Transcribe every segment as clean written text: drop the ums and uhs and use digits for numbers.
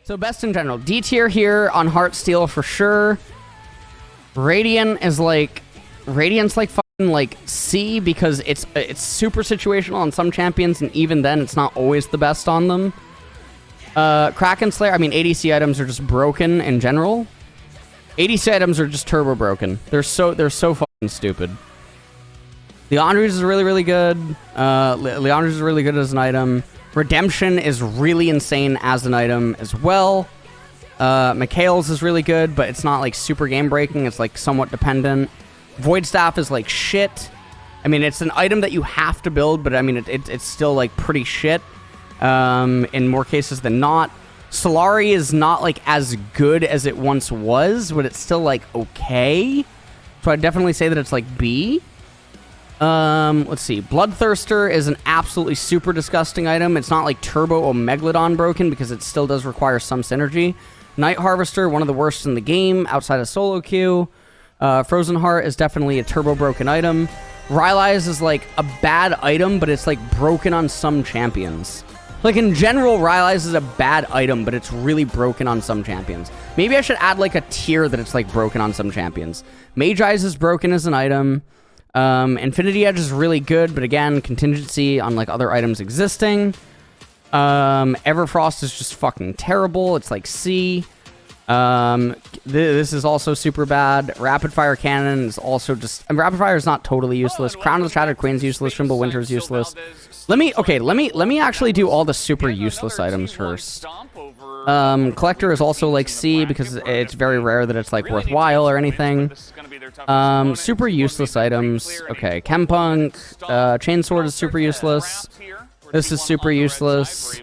So best in general. D tier here on Heartsteel for sure. Radiant's like fucking like C because it's super situational on some champions, and even then it's not always the best on them. Kraken Slayer, I mean ADC items are just broken in general. ADC items are just turbo broken. They're so fucking stupid. Leandri's is really good. Leandri's is really good as an item. Redemption is really insane as an item as well. Mikhail's is really good, but it's not like super game breaking. It's like somewhat dependent. Void Staff is like shit. I mean, it's an item that you have to build, but I mean, it's still like pretty shit in more cases than not. Solari is not like as good as it once was, but it's still like okay. So I'd definitely say that it's like B. Let's see. Bloodthirster is an absolutely super disgusting item. It's not like Turbo or Megalodon broken because it still does require some synergy. Night Harvester, one of the worst in the game outside of solo queue. Frozen Heart is definitely a turbo broken item. Rylai's is like a bad item, but it's like broken on some champions. Like in general, Rylai's is a bad item, but it's really broken on some champions. Maybe I should add like a tier that it's like broken on some champions. Mage Eyes is broken as an item. Infinity Edge is really good, but again, contingency on like other items existing. Everfrost is just fucking terrible. It's like C. This is also super bad. Rapid Fire Cannon is also just... And Rapid Fire is not totally useless. Crown of the Shattered Queen's useless. Trimble Winter is useless. Let me actually do all the super useless items first. Collector is also like C because it's very rare that it's like worthwhile or anything. Super useless items. Okay, Chempunk. Chainsword is super useless. This is super useless.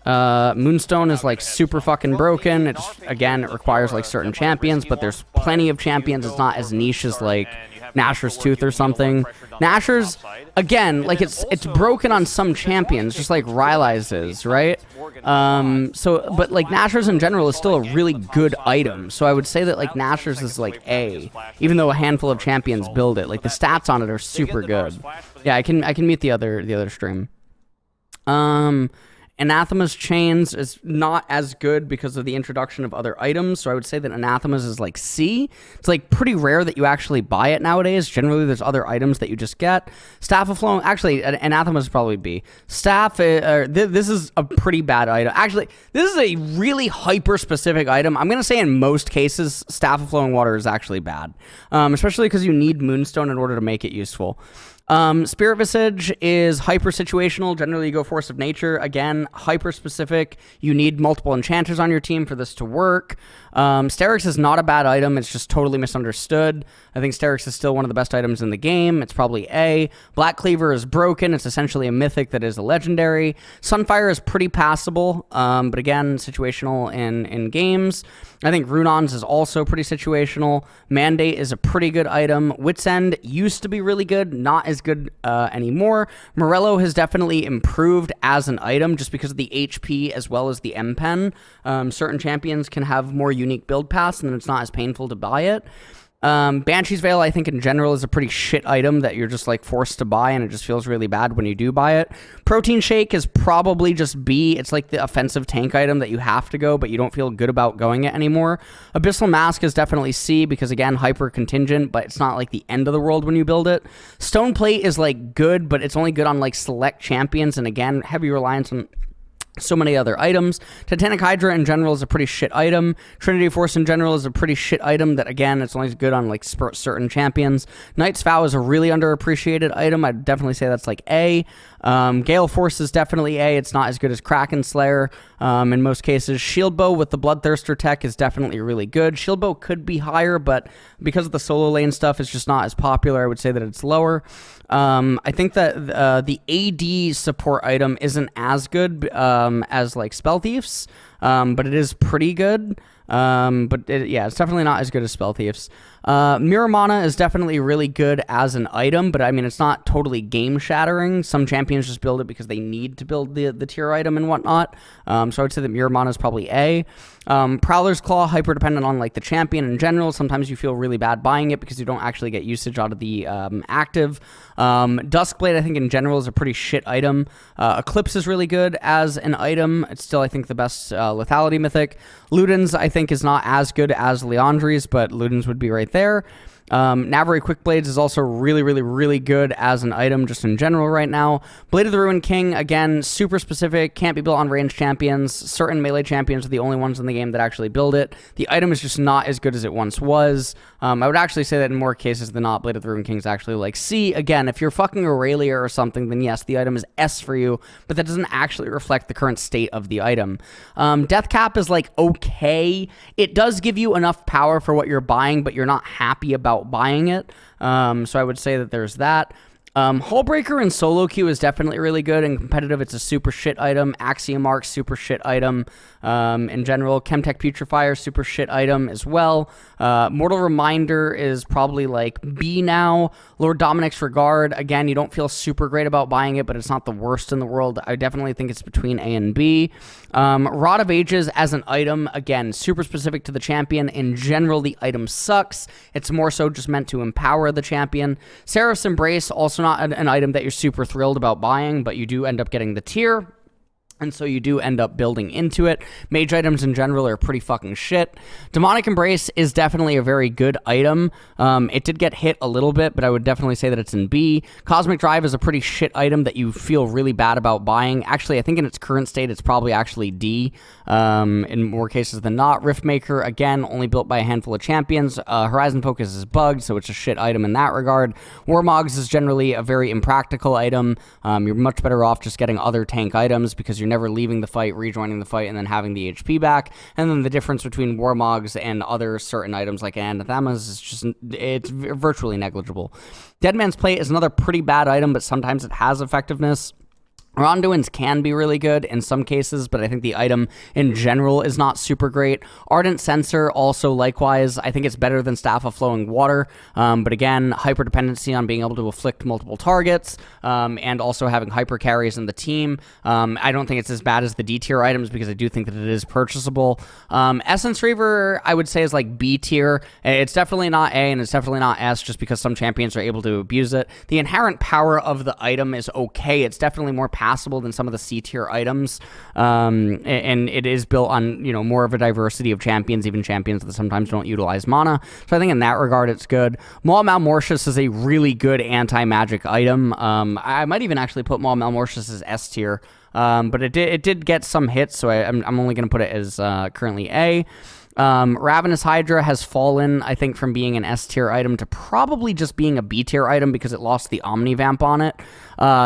Moonstone is like super fucking broken. It just, again, it requires like certain champions, but there's plenty of champions. It's not as niche as like Nashor's Tooth or something. Nashor's, again, like it's broken on some champions, just like Rylai's is, right? But like Nashor's in general is still a really good item. So I would say that like Nashor's is like A, even though a handful of champions build it. Like the stats on it are super good. Yeah, I can mute the other stream. Anathema's Chains is not as good because of the introduction of other items, so I would say that Anathema's is like C. It's like pretty rare that you actually buy it nowadays. Generally, there's other items that you just get. Staff of Flowing, actually, Anathema's probably B. Staff, this is a pretty bad item. Actually, this is a really hyper-specific item. I'm going to say in most cases, Staff of Flowing Water is actually bad, especially because you need Moonstone in order to make it useful. Spirit Visage is hyper situational. Generally, you go Force of Nature. Again, hyper specific. You need multiple enchanters on your team for this to work. Sterix is not a bad item. It's just totally misunderstood. I think Sterix is still one of the best items in the game. It's probably A. Black Cleaver is broken. It's essentially a mythic that is a legendary. Sunfire is pretty passable, but again, situational in games. I think Runon's is also pretty situational. Mandate is a pretty good item. Wit's End used to be really good, not as good anymore. Morello has definitely improved as an item just because of the HP as well as the M-Pen. Certain champions can have more unique build paths, and then it's not as painful to buy it. Banshee's Veil, I think in general, is a pretty shit item that you're just like forced to buy, and it just feels really bad when you do buy it. Protein Shake is probably just B. It's like the offensive tank item that you have to go, but you don't feel good about going it anymore. Abyssal Mask is definitely C because, again, hyper contingent, but it's not like the end of the world when you build it. Stone Plate is like good, but it's only good on like select champions, and again, heavy reliance on so many other items. Titanic Hydra in general is a pretty shit item. Trinity Force in general is a pretty shit item that, again, it's only good on like certain champions. Knight's Vow is a really underappreciated item. I'd definitely say that's like A. Gale Force is definitely A. It's not as good as Kraken Slayer in most cases. Shield Bow with the Bloodthirster tech is definitely really good. Shield Bow could be higher, but because of the solo lane stuff, it's just not as popular. I would say that it's lower. I think that the AD support item isn't as good as like Spell Thieves, but it is pretty good. Yeah, it's definitely not as good as Spell Thieves. Mirror Mana is definitely really good as an item, but I mean, it's not totally game-shattering. Some champions just build it because they need to build the tier item and whatnot. So I would say that Mirror Mana is probably A. Prowler's Claw, hyper-dependent on like the champion in general. Sometimes you feel really bad buying it because you don't actually get usage out of the active. Duskblade, I think, in general is a pretty shit item. Eclipse is really good as an item. It's still, I think, the best lethality mythic. Ludens, I think, is not as good as Leandri's, but Ludens would be right there. Navari Quickblades is also really, really, really good as an item just in general right now. Blade of the Ruined King, again, super specific, can't be built on ranged champions. Certain melee champions are the only ones in the game that actually build it. The item is just not as good as it once was. I would actually say that in more cases than not, Blade of the Ruined King is actually like C. Again, if you're fucking Aurelia or something, then yes, the item is S for you, but that doesn't actually reflect the current state of the item. Death Cap is like okay. It does give you enough power for what you're buying, but you're not happy about buying it. So I would say that there's that. Hullbreaker in solo queue is definitely really good. In competitive, it's a super shit item. Axiom Arc, super shit item. In general, Chemtech Putrefier, super shit item as well. Mortal Reminder is probably like B now. Lord Dominic's Regard, again, you don't feel super great about buying it, but it's not the worst in the world. I definitely think it's between A and B. Rod of Ages as an item, again, super specific to the champion. In general, the item sucks. It's more so just meant to empower the champion. Seraph's Embrace, also not an item that you're super thrilled about buying, but you do end up getting the tier. And so you do end up building into it. Mage items in general are pretty fucking shit. Demonic Embrace is definitely a very good item. It did get hit a little bit, but I would definitely say that it's in B. Cosmic Drive is a pretty shit item that you feel really bad about buying. Actually, I think in its current state, it's probably actually D in more cases than not. Riftmaker, again, only built by a handful of champions. Horizon Focus is bugged, so it's a shit item in that regard. Warmogs is generally a very impractical item. You're much better off just getting other tank items because you're never leaving the fight, rejoining the fight, and then having the HP back. And then the difference between Warmogs and other certain items like Anathemas is just, it's virtually negligible. Dead Man's Plate is another pretty bad item, but sometimes it has effectiveness. Ronduins can be really good in some cases, but I think the item in general is not super great. Ardent Censer also likewise. I think it's better than Staff of Flowing Water, but again, hyper dependency on being able to afflict multiple targets, and also having hyper carries in the team. I don't think it's as bad as the D tier items because I do think that it is purchasable. Essence Reaver, I would say, is like B tier. It's definitely not A and it's definitely not S just because some champions are able to abuse it. The inherent power of the item is okay. It's definitely more passable than some of the C tier items, and it is built on more of a diversity of champions, even champions that sometimes don't utilize mana. So I think in that regard it's good. Maul Malmortius is a really good anti-magic item. I might even actually put Maul Malmortius as S tier, but it did get some hits, so I'm only going to put it as currently A. Ravenous Hydra has fallen, I think, from being an S tier item to probably just being a B tier item because it lost the Omnivamp on it.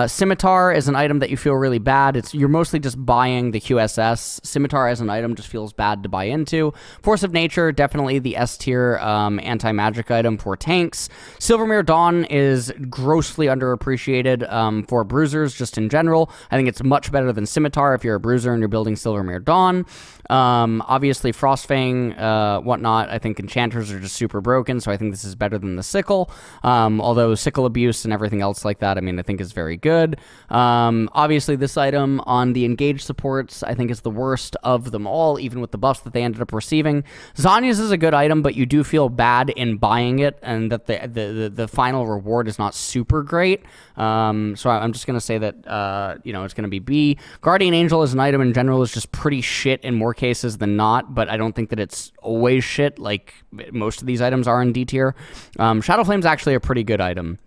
Scimitar is an item that you feel really bad. You're mostly just buying the QSS. Scimitar as an item just feels bad to buy into. Force of Nature, definitely the S tier anti-magic item for tanks. Silvermere Dawn is grossly underappreciated for bruisers just in general. I think it's much better than Scimitar if you're a bruiser and you're building Silvermere Dawn. Obviously Frostfang, whatnot, I think enchanters are just super broken, so I think this is better than the Sickle. Although Sickle abuse and everything else like that, I mean, I think is very good. Obviously this item on the engaged supports, I think is the worst of them all, even with the buffs that they ended up receiving. Zhonya's is a good item, but you do feel bad in buying it, and that the final reward is not super great. So I'm just going to say that, it's going to be B. Guardian Angel as an item in general is just pretty shit in more cases than not, but I don't think that it's always shit like most of these items are in D tier. Shadow Flame's actually a pretty good item.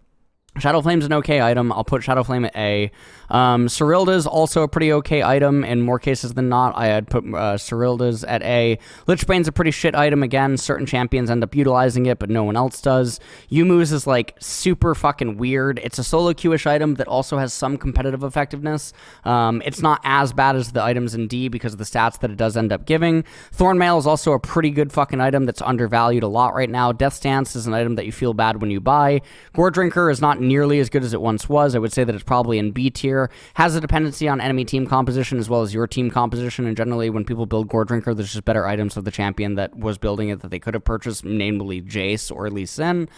Shadow Flame's an okay item. I'll put Shadow Flame at A. Cerilda's also a pretty okay item. In more cases than not, I'd put Cerilda's at A. Lichbane's a pretty shit item. Again, certain champions end up utilizing it, but no one else does. Yumu's is like super fucking weird. It's a solo queue-ish item that also has some competitive effectiveness. It's not as bad as the items in D because of the stats that it does end up giving. Thornmail is also a pretty good fucking item that's undervalued a lot right now. Death Stance is an item that you feel bad when you buy. Gore Drinker is not not nearly as good as it once was. I would say that it's probably in B tier. Has a dependency on enemy team composition as well as your team composition, and generally when people build Gore Drinker, there's just better items of the champion that was building it that they could have purchased, namely Jace or Lee Sin.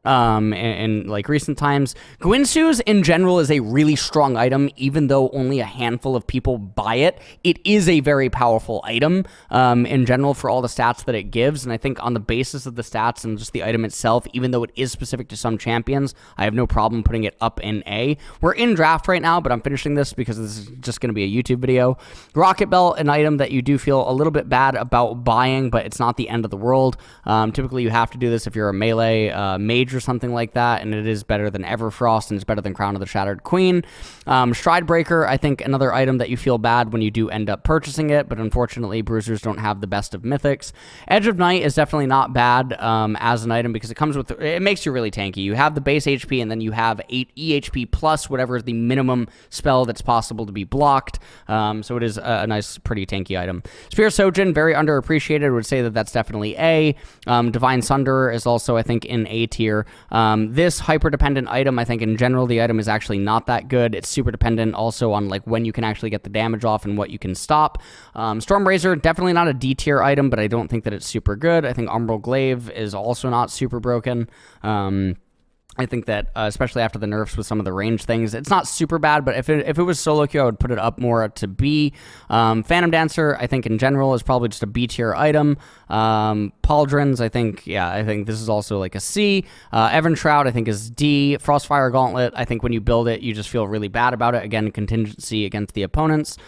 In like recent times, Guinsoo's in general is a really strong item, even though only a handful of people buy it. It is a very powerful item in general for all the stats that it gives, and I think on the basis of the stats and just the item itself, even though it is specific to some champions, I have no problem putting it up in A. We're in draft right now, but I'm finishing this because this is just going to be a YouTube video. Rocket Belt, an item that you do feel a little bit bad about buying, but it's not the end of the world. Typically you have to do this if you're a melee mage or something like that, and it is better than Everfrost, and it's better than Crown of the Shattered Queen. Stride Breaker, I think another item that you feel bad when you do end up purchasing it, but unfortunately bruisers don't have the best of mythics. Edge of Night is definitely not bad as an item because it makes you really tanky. You have the base HP, and then you have 8 EHP plus whatever is the minimum spell that's possible to be blocked. So it is a nice, pretty tanky item. Spear Sojin, very underappreciated. I would say that that's definitely A. Divine Sunderer is also, I think, in A tier. This hyper-dependent item, I think in general, the item is actually not that good. It's super dependent also on like when you can actually get the damage off and what you can stop. Stormrazor, definitely not a D tier item, but I don't think that it's super good. I think Umbral Glaive is also not super broken. I think that, especially after the nerfs with some of the range things, it's not super bad, but if it was solo queue, I would put it up more to B. Phantom Dancer, I think in general, is probably just a B tier item. Pauldrons, I think this is also like a C. Evan Shroud, I think, is D. Frostfire Gauntlet, I think when you build it, you just feel really bad about it. Again, contingency against the opponents.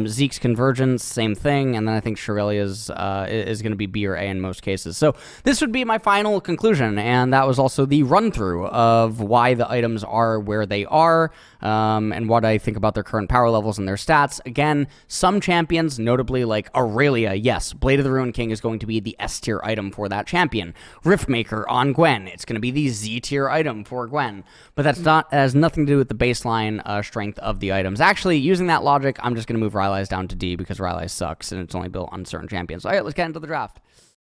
Zeke's Convergence, same thing. And then I think Shurelia's is going to be B or A in most cases. So this would be my final conclusion, and that was also the run-through of why the items are where they are, and what I think about their current power levels and their stats. Again, some champions, notably like Aurelia, yes, Blade of the Ruined King is going to be the S tier item for that champion. Riftmaker on Gwen, it's going to be the Z tier item for Gwen, but that has nothing to do with the baseline strength of the items. Actually, using that logic, I'm just going to move Rylai's down to D because Rylai sucks and it's only built on certain champions. All right, let's get into the draft.